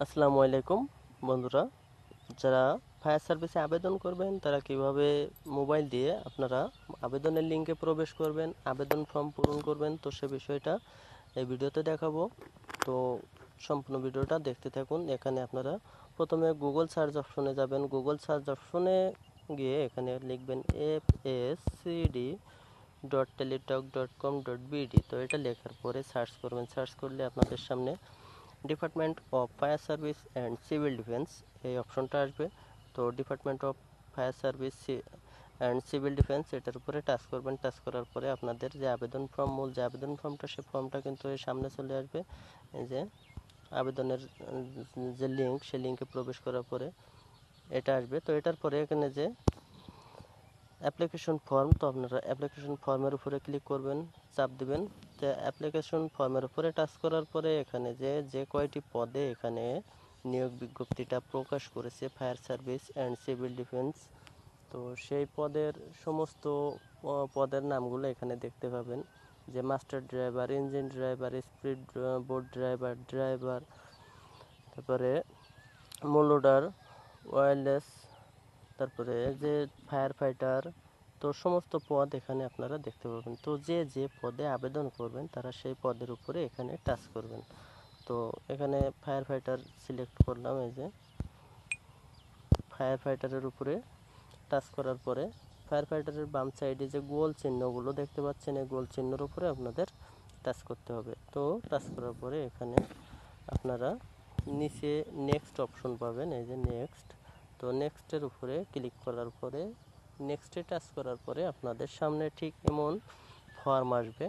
আসসালামু আলাইকুম বন্ধুরা, যারা ফায়ার সার্ভিসে আবেদন করবেন তারা কিভাবে মোবাইল দিয়ে আপনারা আবেদনের লিঙ্কে প্রবেশ করবেন, আবেদন ফর্ম পূরণ করবেন, তো সে বিষয়টা এই ভিডিওতে দেখাবো। তো সম্পূর্ণ ভিডিওটা দেখতে থাকুন। এখানে আপনারা প্রথমে গুগল সার্চ অপশনে যাবেন। গুগল সার্চ অপশনে গিয়ে এখানে লিখবেন fscd.teletalk.com.bd। তো এটা লেখার পরে সার্চ করবেন। সার্চ করলে আপনাদের সামনে department of fire service and civil defence এই অপশনটা আসবে। তো department of fire service and civil defence এটার উপরে টাচ করবেন। টাচ করার পরে আপনাদের যে আবেদন ফর্ম, মূল যে আবেদন ফর্মটা, সেই ফর্মটা কিন্তু এর সামনে চলে আসবে। এই যে আবেদনের যে লিঙ্ক, সেই লিঙ্কে প্রবেশ করার পরে এটা আসবে। তো এটার পরে এখানে যে অ্যাপ্লিকেশন ফর্ম, তো আপনারা অ্যাপ্লিকেশন ফর্মের উপরে ক্লিক করবেন, চাপ দিবেন। তো অ্যাপ্লিকেশন ফর্মের উপরে টাচ করার পরে এখানে যে কয়টি পদে এখানে নিয়োগ বিজ্ঞপ্তিটা প্রকাশ করেছে fire service and civil defence, তো সেই পদের সমস্ত পদের নামগুলো এখানে দেখতে পাবেন। যে master driver, engine driver, speed boat driver, তারপরে মোলোডার, ওয়্যারলেস, তারপরে যে ফায়ার ফাইটার, তো সমস্ত পদ এখানে আপনারা দেখতে পাবেন। তো যে পদে আবেদন করবেন তারা সেই পদের উপরে এখানে টাচ করবেন। তো এখানে ফায়ার ফাইটার সিলেক্ট করলাম। এই যে ফায়ার ফাইটারের উপরে টাচ করার পরে ফায়ার ফাইটারের বাম সাইডে যে গোল চিহ্নগুলো দেখতে পাচ্ছেন, এই গোল চিহ্নের উপরে আপনাদের টাচ করতে হবে। তো টাচ করার পরে এখানে আপনারা নিচে নেক্সট অপশন পাবেন। এই যে নেক্সট, তো নেক্সটের উপরে ক্লিক করার পরে নেক্সটে টাচ করার পরে আপনাদের সামনে ঠিক এমন ফর্ম আসবে।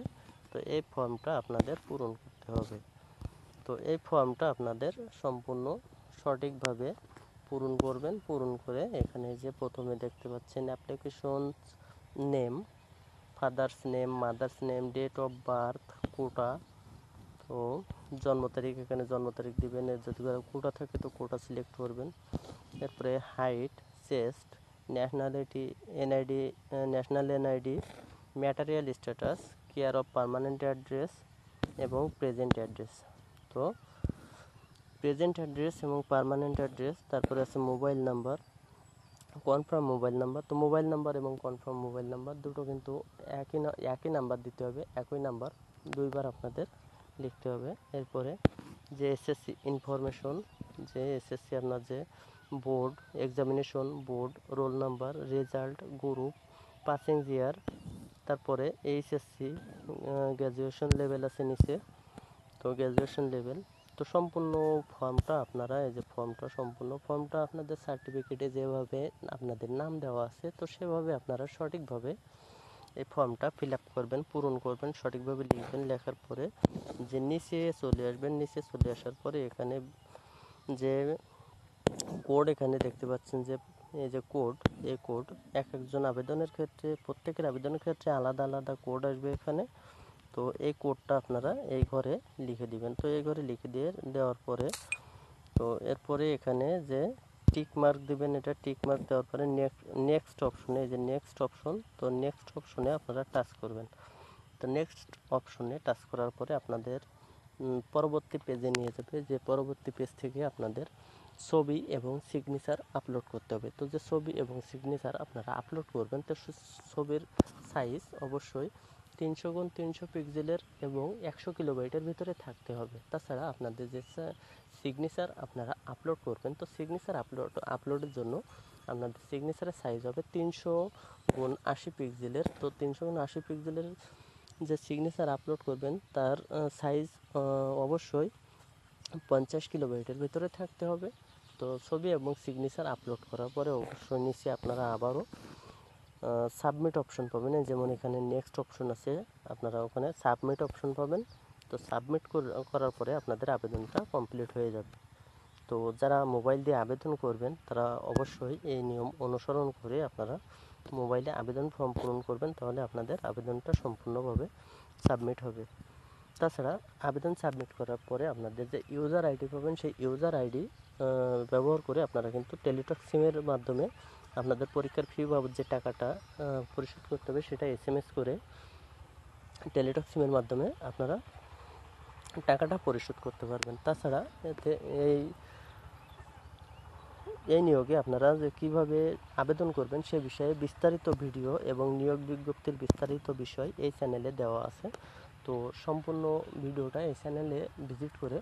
তো এই ফর্মটা আপনাদের পূরণ করতে হবে। তো এই ফর্মটা আপনাদের সম্পূর্ণ সঠিকভাবে পূরণ করবেন। পূরণ করে এখানে যে প্রথমে দেখতে পাচ্ছেন application name, father's name, mother's name, date of birth, quota, তো জন্ম তারিখ, এখানে জন্ম তারিখ দিবেন। এর যদি কোটা থাকে তো কোটা সিলেক্ট করবেন। এরপরে height, chest, nationality, NID, national NID, material status, care of permanent address এবং প্রেজেন্ট অ্যাড্রেস। তো প্রেজেন্ট অ্যাড্রেস এবং পার্মানেন্ট অ্যাড্রেস, তারপরে আছে mobile number, confirm mobile number. তো মোবাইল নাম্বার এবং কনফার্ম মোবাইল নাম্বার দুটো কিন্তু একই নাম্বার দিতে হবে, একই নাম্বার দুইবার আপনাদের লিখতে হবে। এরপরে যে এসএসসি ইনফরমেশন, যে এসএসসি আপনার যে board examination, board roll number, result, group, passing ইয়ার, তারপরে এইচএসসি গ্র্যাজুয়েশন লেভেল আছে নিচে, তো গ্র্যাজুয়েশন লেভেল। তো সম্পূর্ণ ফর্মটা আপনারা, এই যে ফর্মটা, সম্পূর্ণ ফর্মটা আপনাদের সার্টিফিকেটে যেভাবে আপনাদের নাম দেওয়া আছে, তো সেভাবে আপনারা সঠিকভাবে এই ফর্মটা ফিল আপ করবেন, পূরণ করবেন, সঠিকভাবে লিখবেন। লেখার পরে যে নিচে চলে আসবেন। নিচে চলে আসার পরে এখানে যে কোড এখানে দেখতে পাচ্ছেন, যে এই যে কোড, এই কোড একজন আবেদনের ক্ষেত্রে, প্রত্যেকের আবেদনের ক্ষেত্রে আলাদা আলাদা কোড আসবে এখানে। তো এই কোডটা আপনারা এই ঘরে লিখে দিবেন। তো এই ঘরে লিখে দেওয়ার পরে, তো এরপরে এখানে যে টিক মার্ক দিবেন, এটা টিক মার্ক দেওয়ার পরে নেক্সট অপশনে, এই যে নেক্সট অপশন, তো নেক্সট অপশনে আপনারা টাচ করবেন। তো নেক্সট অপশনে টাচ করার পরে আপনাদের পরবর্তী পেজে নিয়ে যাবে। যে পরবর্তী পেজ থেকে আপনাদের ছবি এবং সিগনেচার আপলোড করতে হবে। তো যে ছবি এবং সিগনেচার আপনারা আপলোড করবেন, তো ছবির সাইজ অবশ্যই 300x300 পিক্সেলের এবং 100 কিলোবাইটের ভিতরে থাকতে হবে। তাছাড়া আপনাদের যে সিগনেচার আপনারা আপলোড করবেন, তো সিগনেচার আপলোডের জন্য আপনাদের সিগনেচারের সাইজ হবে 300x80 পিক্সেলের। তো 300x80 পিক্সেলের যে সিগনেচার আপলোড করবেন তার সাইজ অবশ্যই 50 কিলোবাইটের ভিতরে থাকতে হবে। তো ছবি এবং সিগনেচার আপলোড করার পরে অবশ্যই নিচে আপনারা আবারও সাবমিট অপশন পাবেন। যেমন এখানে নেক্সট অপশন আছে, আপনারা ওখানে সাবমিট অপশন পাবেন। তো সাবমিট করার পরে আপনাদের আবেদনটা কমপ্লিট হয়ে যাবে। তো যারা মোবাইল দিয়ে আবেদন করবেন তারা অবশ্যই এই নিয়ম অনুসরণ করে আপনারা মোবাইলে আবেদন ফর্ম পূরণ করবেন, তাহলে আপনাদের আবেদনটা সম্পূর্ণভাবে সাবমিট হবে। তাছাড়া আবেদন সাবমিট করার পরে আপনাদের যে ইউজার আইডি পাবেন, সেই ইউজার আইডি ব্যবহার করে আপনারা কিন্তু টেলিটক সিমের মাধ্যমে আপনাদের পরীক্ষার ফি বাবদ যে টাকাটা পরিশোধ করতে হবে, সেটা এসএমএস করে টেলিটক সিমের মাধ্যমে আপনারা টাকাটা পরিশোধ করতে পারবেন। তাছাড়া এতে এই এই নিয়োগে আপনারা যে কীভাবে আবেদন করবেন সে বিষয়ে বিস্তারিত ভিডিও এবং নিয়োগ বিজ্ঞপ্তির বিস্তারিত বিষয় এই চ্যানেলে দেওয়া আছে। তো সম্পূর্ণ ভিডিওটা এই চ্যানেলে ভিজিট করে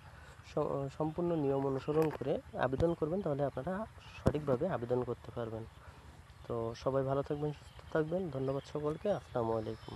সম্পূর্ণ নিয়ম অনুসরণ করে আবেদন করবেন, তাহলে আপনারা সঠিকভাবে আবেদন করতে পারবেন। তো সবাই ভালো থাকবেন, সুস্থ থাকবেন। ধন্যবাদ সকলকে। আসসালামু আলাইকুম।